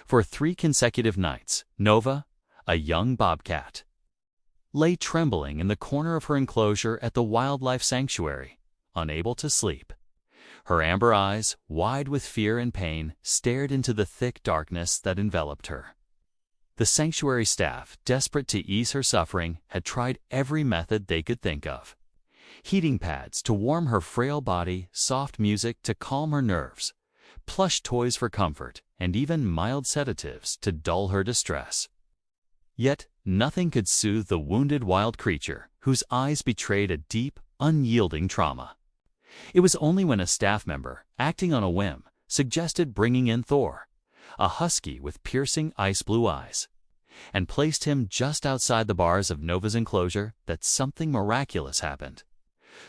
For 3 consecutive nights, Nova, a young bobcat, lay trembling in the corner of her enclosure at the wildlife sanctuary, unable to sleep. Her amber eyes, wide with fear and pain, stared into the thick darkness that enveloped her. The sanctuary staff, desperate to ease her suffering, had tried every method they could think of. Heating pads to warm her frail body, soft music to calm her nerves, plush toys for comfort, and even mild sedatives to dull her distress. Yet nothing could soothe the wounded wild creature whose eyes betrayed a deep, unyielding trauma. It was only when a staff member, acting on a whim, suggested bringing in Thor, a husky with piercing ice-blue eyes, and placed him just outside the bars of Nova's enclosure that something miraculous happened.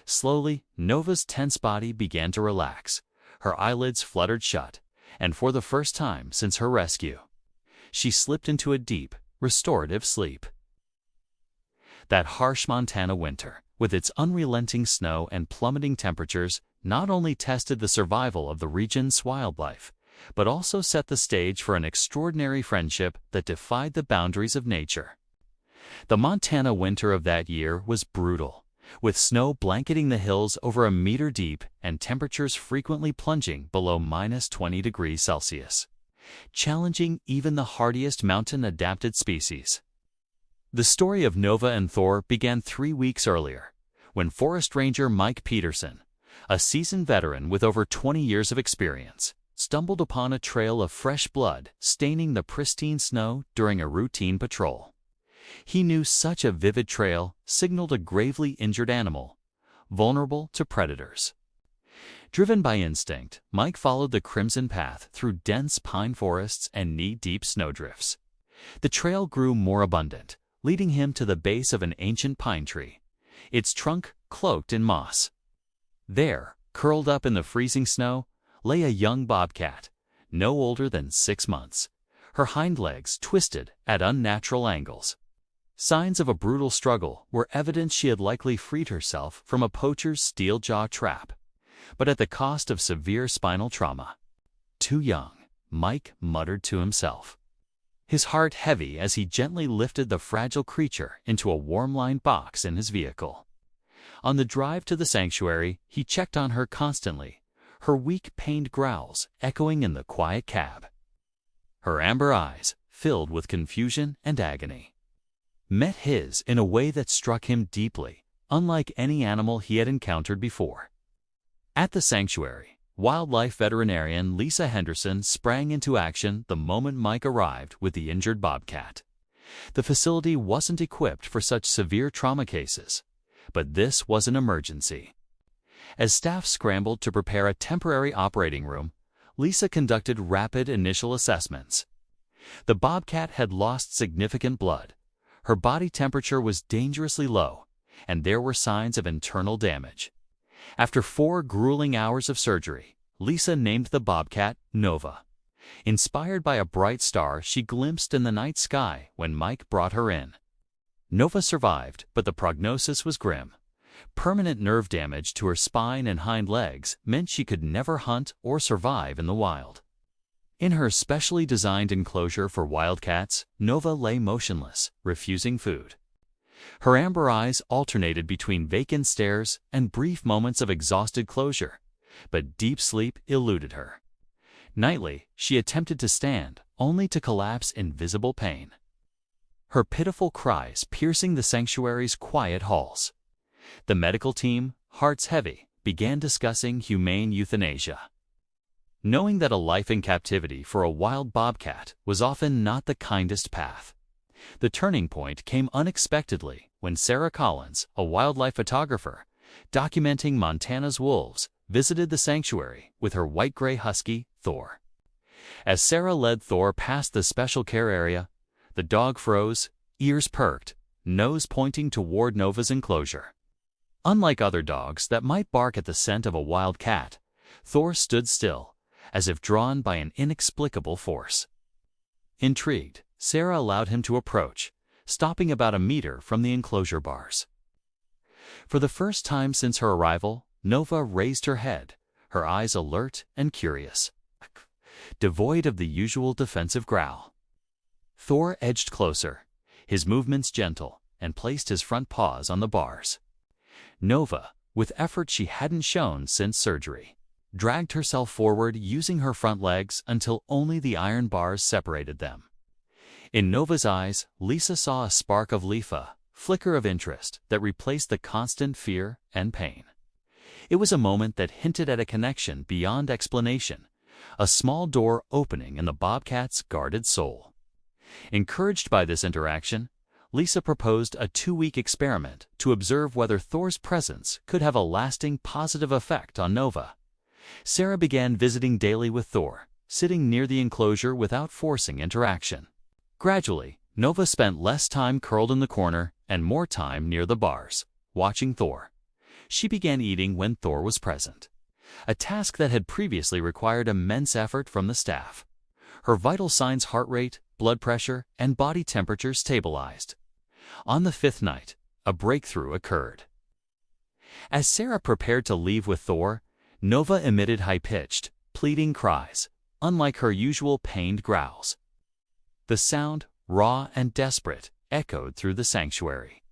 Slowly, Nova's tense body began to relax, her eyelids fluttered shut, and for the first time since her rescue, she slipped into a deep, restorative sleep. That harsh Montana winter, with its unrelenting snow and plummeting temperatures, not only tested the survival of the region's wildlife, but also set the stage for an extraordinary friendship that defied the boundaries of nature. The Montana winter of that year was brutal, with snow blanketing the hills over a meter deep and temperatures frequently plunging below -20°C, challenging even the hardiest mountain-adapted species. The story of Nova and Thor began 3 weeks earlier, when Forest Ranger Mike Peterson, a seasoned veteran with over 20 years of experience, stumbled upon a trail of fresh blood staining the pristine snow during a routine patrol. He knew such a vivid trail signaled a gravely injured animal, vulnerable to predators. Driven by instinct, Mike followed the crimson path through dense pine forests and knee-deep snowdrifts. The trail grew more abundant, leading him to the base of an ancient pine tree, its trunk cloaked in moss. There, curled up in the freezing snow, lay a young bobcat, no older than 6 months, her hind legs twisted at unnatural angles. Signs of a brutal struggle were evidence she had likely freed herself from a poacher's steel jaw trap, but at the cost of severe spinal trauma. Too young, Mike muttered to himself, his heart heavy as he gently lifted the fragile creature into a warm-lined box in his vehicle. On the drive to the sanctuary, he checked on her constantly, her weak, pained growls echoing in the quiet cab. Her amber eyes, filled with confusion and agony, met his in a way that struck him deeply, unlike any animal he had encountered before. At the sanctuary, wildlife veterinarian Lisa Henderson sprang into action the moment Mike arrived with the injured bobcat. The facility wasn't equipped for such severe trauma cases, but this was an emergency. As staff scrambled to prepare a temporary operating room, Lisa conducted rapid initial assessments. The bobcat had lost significant blood, her body temperature was dangerously low, and there were signs of internal damage. After 4 grueling hours of surgery, Lisa named the bobcat Nova, inspired by a bright star she glimpsed in the night sky when Mike brought her in. Nova survived, but the prognosis was grim. Permanent nerve damage to her spine and hind legs meant she could never hunt or survive in the wild. In her specially designed enclosure for wildcats, Nova lay motionless, refusing food. Her amber eyes alternated between vacant stares and brief moments of exhausted closure, but deep sleep eluded her. Nightly, she attempted to stand, only to collapse in visible pain, her pitiful cries piercing the sanctuary's quiet halls. The medical team, hearts heavy, began discussing humane euthanasia, knowing that a life in captivity for a wild bobcat was often not the kindest path. The turning point came unexpectedly when Sarah Collins, a wildlife photographer, documenting Montana's wolves, visited the sanctuary with her white-gray husky, Thor. As Sarah led Thor past the special care area, the dog froze, ears perked, nose pointing toward Nova's enclosure. Unlike other dogs that might bark at the scent of a wild cat, Thor stood still, as if drawn by an inexplicable force. Intrigued, Sarah allowed him to approach, stopping about a meter from the enclosure bars. For the first time since her arrival, Nova raised her head, her eyes alert and curious. devoid of the usual defensive growl. Thor edged closer, his movements gentle, and placed his front paws on the bars. Nova, with effort she hadn't shown since surgery, dragged herself forward using her front legs until only the iron bars separated them. In Nova's eyes, Lisa saw a spark of flicker of interest that replaced the constant fear and pain. It was a moment that hinted at a connection beyond explanation, a small door opening in the Bobcat's guarded soul. Encouraged by this interaction, Lisa proposed a 2-week experiment to observe whether Thor's presence could have a lasting positive effect on Nova. Sarah began visiting daily with Thor, sitting near the enclosure without forcing interaction. Gradually, Nova spent less time curled in the corner and more time near the bars, watching Thor. She began eating when Thor was present, a task that had previously required immense effort from the staff. Her vital signs, heart rate, blood pressure, and body temperature stabilized. On the 5th night, a breakthrough occurred. As Sarah prepared to leave with Thor, Nova emitted high-pitched, pleading cries, unlike her usual pained growls. The sound, raw and desperate, echoed through the sanctuary.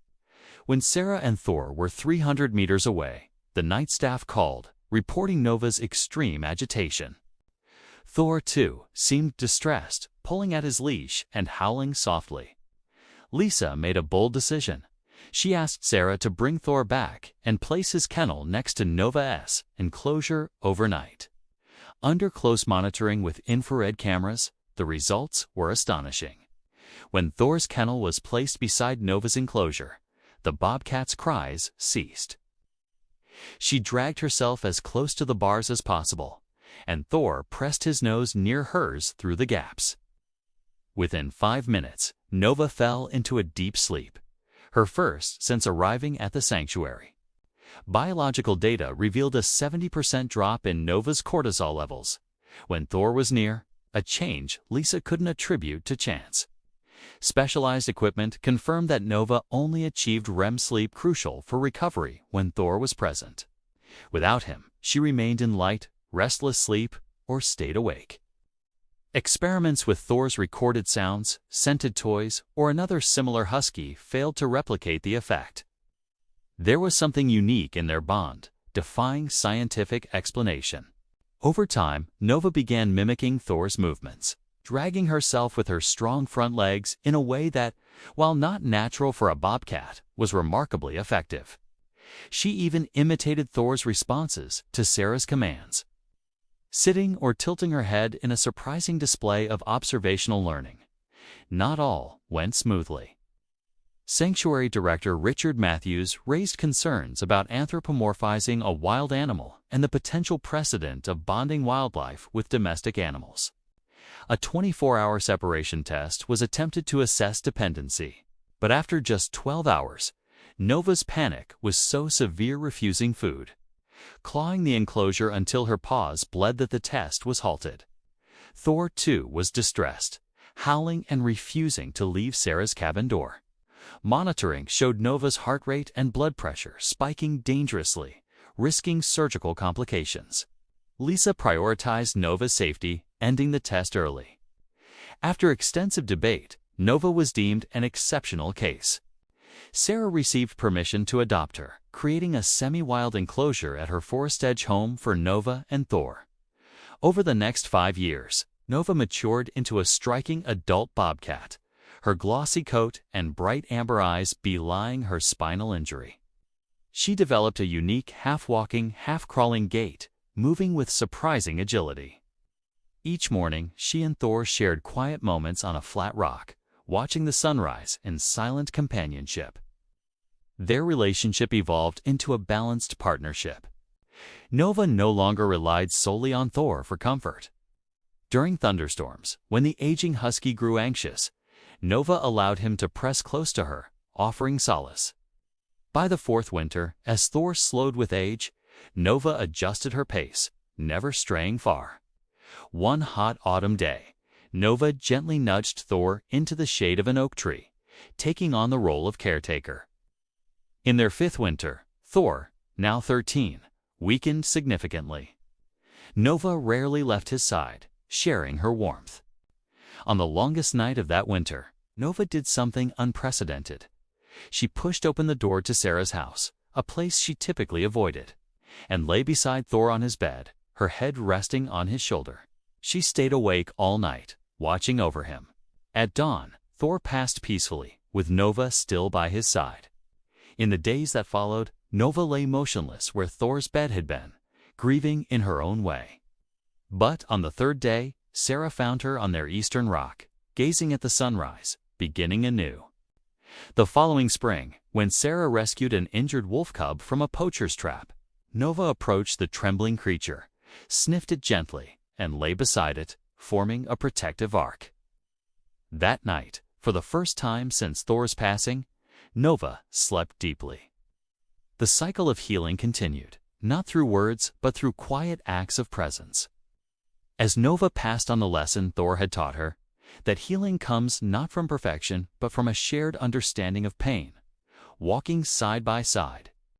When Sarah and Thor were 300 meters away, the night staff called, reporting Nova's extreme agitation. Thor, too, seemed distressed, pulling at his leash and howling softly. Lisa made a bold decision. She asked Sarah to bring Thor back and place his kennel next to Nova's enclosure overnight. Under close monitoring with infrared cameras, the results were astonishing. When Thor's kennel was placed beside Nova's enclosure, the Bobcat's cries ceased. She dragged herself as close to the bars as possible, and Thor pressed his nose near hers through the gaps. Within 5 minutes, Nova fell into a deep sleep, her first since arriving at the sanctuary. Biological data revealed a 70% drop in Nova's cortisol levels. When Thor was near, a change Lisa couldn't attribute to chance. Specialized equipment confirmed that Nova only achieved REM sleep crucial for recovery when Thor was present. Without him, she remained in light, restless sleep or stayed awake. Experiments with Thor's recorded sounds, scented toys, or another similar husky failed to replicate the effect. There was something unique in their bond, defying scientific explanation. Over time, Nova began mimicking Thor's movements, dragging herself with her strong front legs in a way that, while not natural for a bobcat, was remarkably effective. She even imitated Thor's responses to Sarah's commands, sitting or tilting her head in a surprising display of observational learning. Not all went smoothly. Sanctuary Director Richard Matthews raised concerns about anthropomorphizing a wild animal and the potential precedent of bonding wildlife with domestic animals. A 24-hour separation test was attempted to assess dependency, but after just 12 hours, Nova's panic was so severe refusing food, clawing the enclosure until her paws bled that the test was halted. Thor, too, was distressed, howling and refusing to leave Sarah's cabin door. Monitoring showed Nova's heart rate and blood pressure spiking dangerously, risking surgical complications. Lisa prioritized Nova's safety, ending the test early. After extensive debate, Nova was deemed an exceptional case. Sarah received permission to adopt her, creating a semi-wild enclosure at her Forest Edge home for Nova and Thor. Over the next 5 years, Nova matured into a striking adult bobcat, her glossy coat and bright amber eyes belying her spinal injury. She developed a unique half-walking, half-crawling gait, moving with surprising agility. Each morning, she and Thor shared quiet moments on a flat rock, watching the sunrise in silent companionship. Their relationship evolved into a balanced partnership. Nova no longer relied solely on Thor for comfort. During thunderstorms, when the aging husky grew anxious, Nova allowed him to press close to her, offering solace. By the 4th winter, as Thor slowed with age, Nova adjusted her pace, never straying far. One hot autumn day, Nova gently nudged Thor into the shade of an oak tree, taking on the role of caretaker. In their 5th winter, Thor, now 13, weakened significantly. Nova rarely left his side, sharing her warmth. On the longest night of that winter, Nova did something unprecedented. She pushed open the door to Sarah's house, a place she typically avoided, and lay beside Thor on his bed, her head resting on his shoulder. She stayed awake all night, watching over him. At dawn, Thor passed peacefully, with Nova still by his side. In the days that followed, Nova lay motionless where Thor's bed had been, grieving in her own way. But on the third day, Sarah found her on their eastern rock, gazing at the sunrise, beginning anew. The following spring, when Sarah rescued an injured wolf cub from a poacher's trap, Nova approached the trembling creature, sniffed it gently, and lay beside it, forming a protective arc. That night, for the first time since Thor's passing, Nova slept deeply. The cycle of healing continued, not through words but through quiet acts of presence. As Nova passed on the lesson Thor had taught her, that healing comes not from perfection but from a shared understanding of pain, walking side by side,